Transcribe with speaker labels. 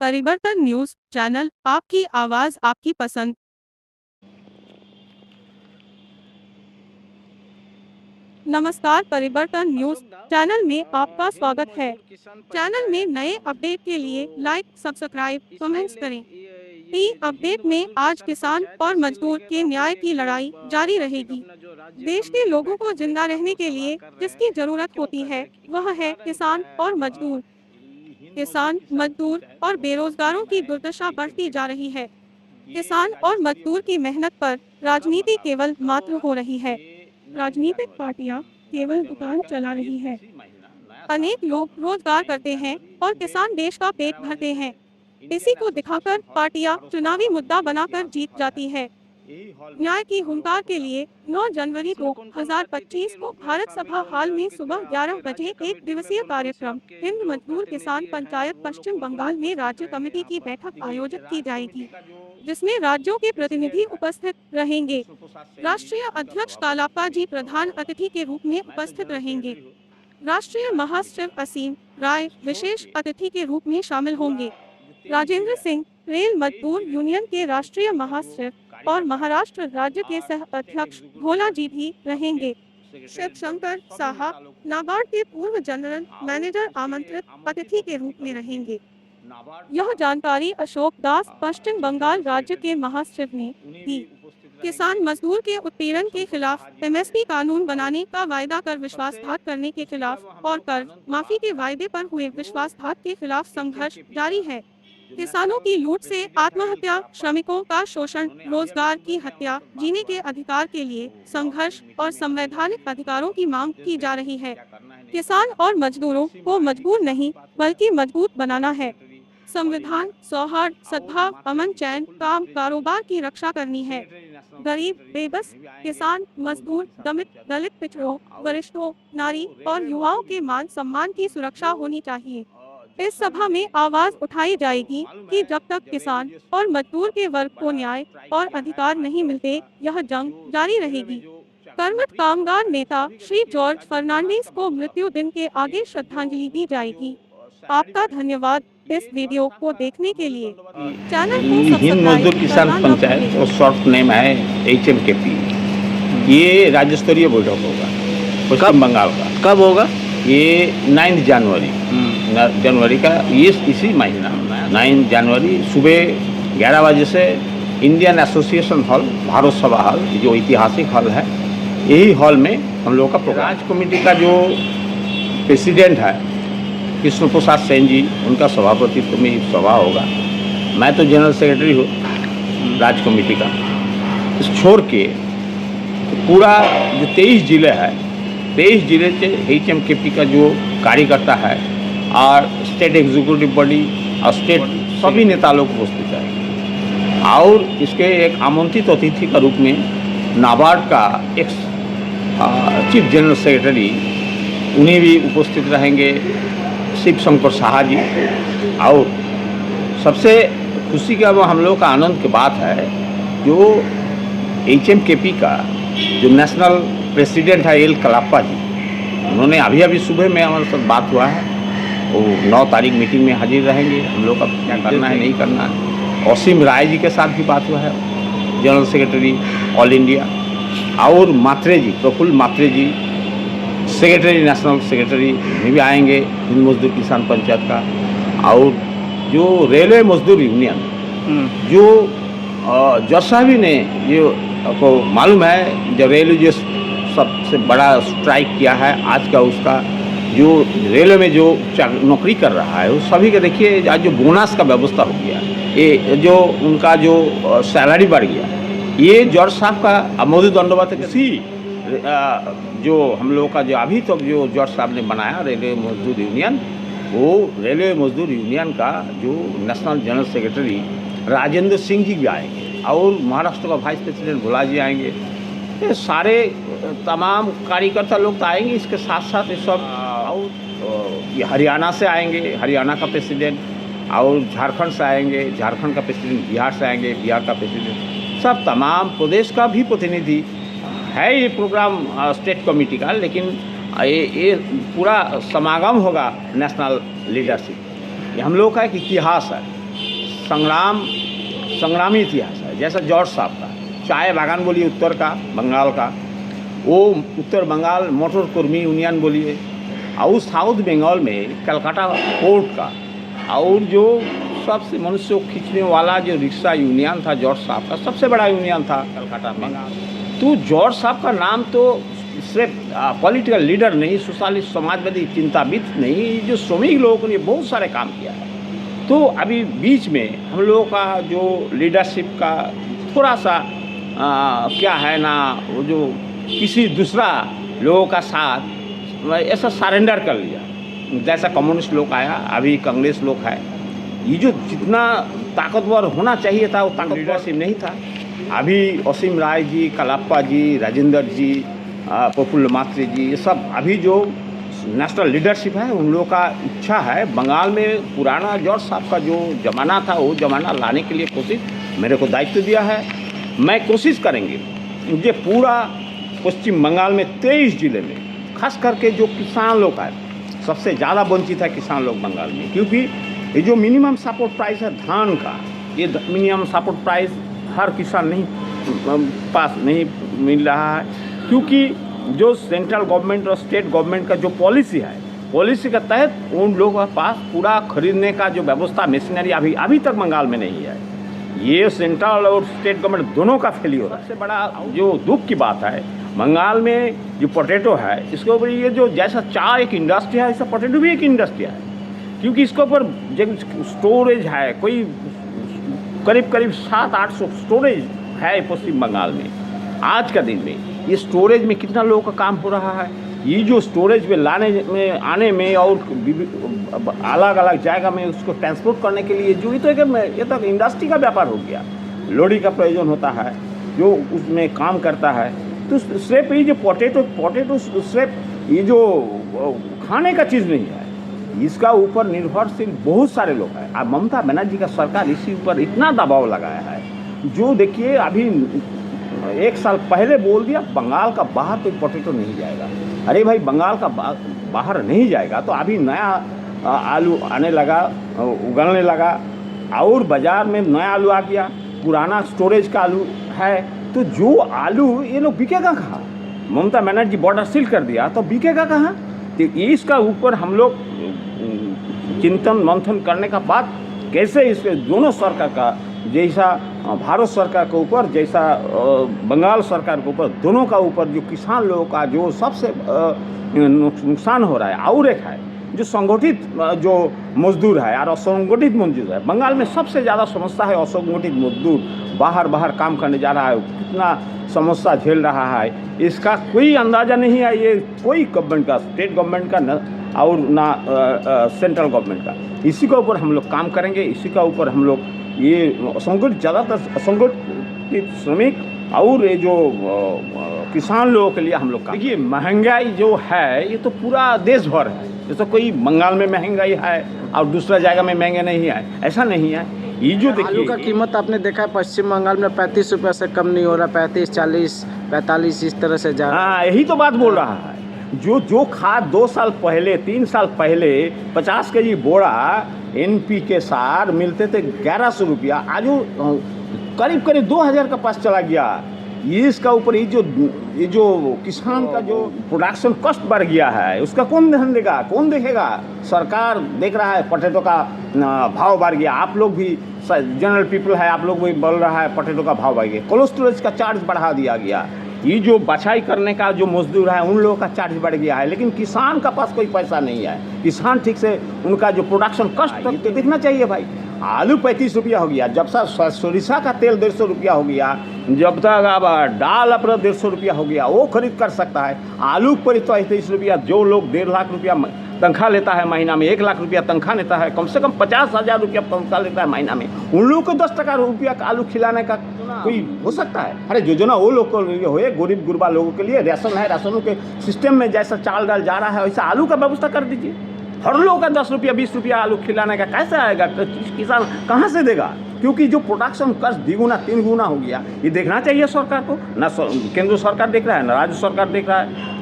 Speaker 1: परिवर्तन news channel, आपकी आवाज आपकी पसंद। नमस्कार, परिवर्तन न्यूज चैनल में आपका स्वागत है। चैनल में नए अपडेट के लिए लाइक, सब्सक्राइब, कमेंट्स करें। ई अपडेट में आज किसान और मजदूर के न्याय की लड़ाई जारी रहेगी। देश के लोगों को जिंदा रहने के लिए जिसकी जरूरत होती है वह है किसान और मजदूर। किसान, मजदूर और बेरोजगारों की दुर्दशा बढ़ती जा रही है। किसान और मजदूर की मेहनत पर राजनीति केवल मात्र हो रही है। राजनीतिक पार्टियां केवल दुकान चला रही है। अनेक लोग रोजगार करते हैं और किसान देश का पेट भरते हैं। इसी को दिखाकर पार्टियां चुनावी मुद्दा बनाकर जीत जाती है। न्याय की हुंकार के लिए 9 जनवरी 2025 को भारत सभा हाल में सुबह 11 बजे एक दिवसीय कार्यक्रम हिंद मजदूर किसान पंचायत पश्चिम बंगाल में राज्य कमेटी की बैठक आयोजित की जाएगी, जिसमें राज्यों के प्रतिनिधि उपस्थित रहेंगे। राष्ट्रीय अध्यक्ष कालाप्पा जी प्रधान अतिथि के रूप में उपस्थित रहेंगे। राष्ट्रीय महासचिव असीम राय विशेष अतिथि के रूप में शामिल होंगे। राजेंद्र सिंह, रेल मजदूर यूनियन के राष्ट्रीय महासचिव और महाराष्ट्र राज्य के सह अध्यक्ष भोला जी भी रहेंगे। शिव शंकर साहा, नाबार्ड के पूर्व जनरल मैनेजर आमंत्रित अतिथि के रूप में रहेंगे। यह जानकारी अशोक दास, पश्चिम बंगाल राज्य के महासचिव ने दी। किसान मजदूर के उत्पीड़न के खिलाफ एमएसपी कानून बनाने का वायदा कर विश्वासघात करने के खिलाफ और कर्ज माफी के वायदे पर हुए विश्वासघात के खिलाफ संघर्ष जारी है। किसानों की लूट से आत्महत्या, श्रमिकों का शोषण, रोजगार की हत्या, जीने के अधिकार के लिए संघर्ष और संवैधानिक अधिकारों की मांग की जा रही है। किसान और मजदूरों को मजबूर नहीं बल्कि मजबूत बनाना है। संविधान, सौहार्द, सद्भाव, अमन, चैन, काम, कारोबार की रक्षा करनी है। गरीब, बेबस, किसान, मजदूर, दलित, पिछड़ों, वरिष्ठों, नारी और युवाओं के मान सम्मान की सुरक्षा होनी चाहिए। इस सभा में आवाज उठाई जाएगी कि जब तक किसान और मजदूर के वर्ग को न्याय और अधिकार नहीं मिलते, यह जंग जारी रहेगी। कर्मठ कामगार नेता श्री जॉर्ज फर्नांडिस को मृत्यु दिन के आगे श्रद्धांजलि दी जाएगी। आपका धन्यवाद इस वीडियो को देखने के लिए। चैनल को
Speaker 2: हिंद मजदूर किसान पंचायत और शॉर्ट नेम है HMKP। ये राज्य स्तरीय बैठक होगा पश्चिम बंगाल का।
Speaker 3: कब होगा?
Speaker 2: ये 9 जनवरी का, ये इसी महीना 9 जनवरी सुबह 11 बजे से इंडियन एसोसिएशन हॉल, भारत सभा हॉल, जो ऐतिहासिक हॉल है, यही हॉल में हम लोग का प्रोग्राम। राज्य कमेटी का जो प्रेसिडेंट है कृष्ण प्रसाद सेन जी, उनका सभापतित्व में सभा होगा। मैं तो जनरल सेक्रेटरी हूँ राज्य कमेटी का। इस छोड़ के तो पूरा जो 23 जिले है, 23 जिले से HMKP का जो कार्यकर्ता है और स्टेट एग्जीक्यूटिव बॉडी और स्टेट सभी नेता लोग उपस्थित है। और इसके एक आमंत्रित अतिथि का रूप में नाबार्ड का एक्स चीफ जनरल सेक्रेटरी, उन्हें भी उपस्थित रहेंगे, शिव शंकर साहा जी। और सबसे खुशी का वो हम लोग का आनंद की बात है, जो HMKP का जो नेशनल प्रेसिडेंट है एल कालाप्पा जी, उन्होंने अभी सुबह में हमारे साथ बात हुआ है। वो 9 तारीख मीटिंग में हाजिर रहेंगे। हम लोग का क्या करना है नहीं करना है। असीम राय जी के साथ भी बात हुआ है, जनरल सेक्रेटरी ऑल इंडिया। और मात्रे जी, प्रफुल्ल मात्रे जी, सेक्रेटरी, नेशनल सेक्रेटरी भी आएंगे हिंद मजदूर किसान पंचायत का। और जो रेलवे मजदूर यूनियन, जो जज साहब ने, जो आपको मालूम है, जब रेलवे जो सबसे बड़ा स्ट्राइक किया है आज का, उसका जो रेलवे में जो नौकरी कर रहा है, वो सभी का देखिए आज जो बोनस का व्यवस्था हो गया, ये जो उनका जो सैलरी बढ़ गया, ये जॉर्ज साहब का मोदी दंडवत किसी जो हम लोग का जो अभी तक जो जॉर्ज साहब ने बनाया रेलवे मजदूर यूनियन, वो रेलवे मजदूर यूनियन का जो national general secretary Rajendra Singh ji भी आएंगे और महाराष्ट्र का वाइस प्रेसिडेंट भोला जी आएंगे। ये सारे तमाम कार्यकर्ता लोग तो आएंगे। इसके साथ साथ ये सब और ये हरियाणा से आएंगे, हरियाणा का प्रेसिडेंट, और झारखंड से आएंगे, झारखंड का प्रेसिडेंट, बिहार से आएंगे, बिहार का प्रेसिडेंट, सब तमाम प्रदेश का भी प्रतिनिधि है। ये प्रोग्राम स्टेट कमेटी का, लेकिन ये पूरा समागम होगा नेशनल लीडरशिप। ये हम लोग का एक इतिहास है। संग्रामी इतिहास है। जैसा जॉर्ज साहब का चाय बागान बोलिए उत्तर का बंगाल का, वो उत्तर बंगाल मोटर कर्मी यूनियन बोलिए, और साउथ बंगाल में कलकत्ता पोर्ट का, और जो सबसे मनुष्य को खींचने वाला जो रिक्शा यूनियन था जॉर्ज साहब का, सबसे बड़ा यूनियन था कलकत्ता में। तो जॉर्ज साहब का नाम तो सिर्फ पॉलिटिकल लीडर नहीं, सोशलिस्ट समाजवादी चिंताविद नहीं, जो श्रमिक लोगों ने बहुत सारे काम किया है। तो अभी बीच में हम लोगों का जो लीडरशिप का थोड़ा सा क्या है ना, वो जो किसी दूसरा लोगों का साथ ऐसा सरेंडर कर लिया। जैसा कम्युनिस्ट लोग आया, अभी कांग्रेस लोग है, ये जो जितना ताकतवर होना चाहिए था वो ताकतवर लीडरशिप नहीं था। अभी असीम राय जी, कलाप्पा जी, राजेंद्र जी, प्रफुल्ल मात्रे जी, ये सब अभी जो नेशनल लीडरशिप है उन लोगों का इच्छा है बंगाल में पुराना जॉर्ज साहब का जो ज़माना था वो ज़माना लाने के लिए कोशिश, मेरे को दायित्व दिया है। मैं कोशिश करेंगे ये पूरा पश्चिम बंगाल में 23 जिले में, खास करके जो किसान लोग हैं, सबसे ज़्यादा वंचित है किसान लोग बंगाल में, क्योंकि ये जो मिनिमम सपोर्ट प्राइस है धान का, ये मिनिमम सपोर्ट प्राइस हर किसान नहीं पास नहीं मिल रहा है, क्योंकि जो सेंट्रल गवर्नमेंट और स्टेट गवर्नमेंट का जो पॉलिसी है, पॉलिसी के तहत उन लोगों के पास पूरा खरीदने का जो व्यवस्था मशीनरी अभी तक बंगाल में नहीं है। ये सेंट्रल और स्टेट गवर्नमेंट दोनों का फेलियर है। सबसे बड़ा जो दुख की बात है बंगाल में जो पोटैटो है, इसके ऊपर ये जो जैसा चाय एक इंडस्ट्री है, ऐसा पोटैटो भी एक इंडस्ट्री है, क्योंकि इसके ऊपर जो स्टोरेज है, कोई करीब 700-800 स्टोरेज है पश्चिम बंगाल में। आज का दिन में ये स्टोरेज में कितना लोगों का काम हो रहा है, ये जो स्टोरेज में लाने में आने में और अलग अलग जगह में उसको ट्रांसपोर्ट करने के लिए जो ये तो इंडस्ट्री का व्यापार हो गया। लोडी का प्रयोजन होता है जो उसमें काम करता है। तो सिर्फ ये जो पोटैटो सिर्फ ये जो खाने का चीज़ नहीं है, इसका ऊपर निर्भरशील बहुत सारे लोग हैं। अब ममता बनर्जी का सरकार इसी ऊपर इतना दबाव लगाया है, जो देखिए अभी 1 साल पहले बोल दिया बंगाल का बाहर कोई पोटैटो नहीं जाएगा। अरे भाई, बंगाल का बाहर नहीं जाएगा तो अभी नया आलू आने लगा, उगलने लगा, और बाज़ार में नया आलू आ गया, पुराना स्टोरेज का आलू है, तो जो आलू ये लोग बिकेगा कहाँ? ममता बनर्जी बॉर्डर सील कर दिया तो बिकेगा कहाँ? तो इसका ऊपर हम लोग चिंतन मंथन करने का बाद कैसे इसके दोनों सरकार का, जैसा भारत सरकार के ऊपर, जैसा बंगाल सरकार के ऊपर, दोनों का ऊपर जो किसान लोगों का जो सबसे नुकसान हो रहा है, और एक है जो संगठित जो मजदूर है और असंगठित मजदूर है। बंगाल में सबसे ज़्यादा समस्या है असंगठित मजदूर, बाहर काम करने जा रहा है, कितना समस्या झेल रहा है, इसका कोई अंदाज़ा नहीं है। ये कोई गवर्नमेंट का, स्टेट गवर्नमेंट का न और ना सेंट्रल गवर्नमेंट का। इसी के ऊपर हम लोग काम करेंगे, इसी का ऊपर हम लोग ये असंगठित, ज़्यादातर असंगठित श्रमिक और ये जो किसान लोगों के लिए हम लोग, देखिए महंगाई जो है ये तो पूरा देश भर है, जैसे कोई बंगाल में महंगाई है और दूसरा जगह में महंगा नहीं है, ऐसा नहीं है। ये जो देखिए
Speaker 3: आलू का कीमत आपने देखा है पश्चिम बंगाल में 35 रुपये से कम नहीं हो रहा, 35, 40, 45 इस तरह से जा रहा है।
Speaker 2: हाँ, यही तो बात बोल रहा है। जो खाद 2 साल पहले 3 साल पहले 50 केजी बोरा NPK सार मिलते थे 1100 रुपया, आज वो करीब 2000 का पास चला गया। ये इसका ऊपर ये जो किसान का जो प्रोडक्शन कॉस्ट बढ़ गया है, उसका कौन ध्यान देगा, कौन देखेगा? सरकार देख रहा है पोटैटो का भाव बढ़ गया, आप लोग भी जनरल पीपल है, आप लोग भी बोल रहा है पोटैटो का भाव बढ़ गया, कोल्ड स्टोरेज का चार्ज बढ़ा दिया गया, ये जो बछाई करने का जो मजदूर है उन लोगों का चार्ज बढ़ गया है, लेकिन किसान का पास कोई पैसा नहीं है। किसान ठीक से उनका जो प्रोडक्शन कॉस्ट तक तो देखना चाहिए भाई। आलू 35 रुपया हो गया, जब से सरिसा का तेल 150 रुपया हो गया, जब तक अब दाल अपना 150 रुपया हो गया, वो खरीद कर सकता है। आलू पर 35 रुपया, जो लोग 1.5 लाख रुपया तनख्वाह लेता है महीना में, 1 लाख रुपया तनख्वाह लेता है, कम से कम 50,000 रुपया तनख्वाह लेता है महीना में, उन लोगों को 10 रुपया का आलू खिलाने का कोई हो सकता है? अरे योजना वो लोग को लिए हुए, गरीब गुरबा लोगों के लिए राशन है, राशनों के सिस्टम में जैसा चाल डाल जा रहा है वैसा आलू का व्यवस्था कर दीजिए। हर लोग का 10 रुपया 20 रुपया आलू खिलाने का कैसे आएगा? किसान कहाँ से देगा? क्योंकि जो प्रोडक्शन कॉस्ट 2 गुना 3 गुना हो गया। ये देखना चाहिए सरकार को, ना केंद्र सरकार देख रहा है ना राज्य सरकार देख रहा है।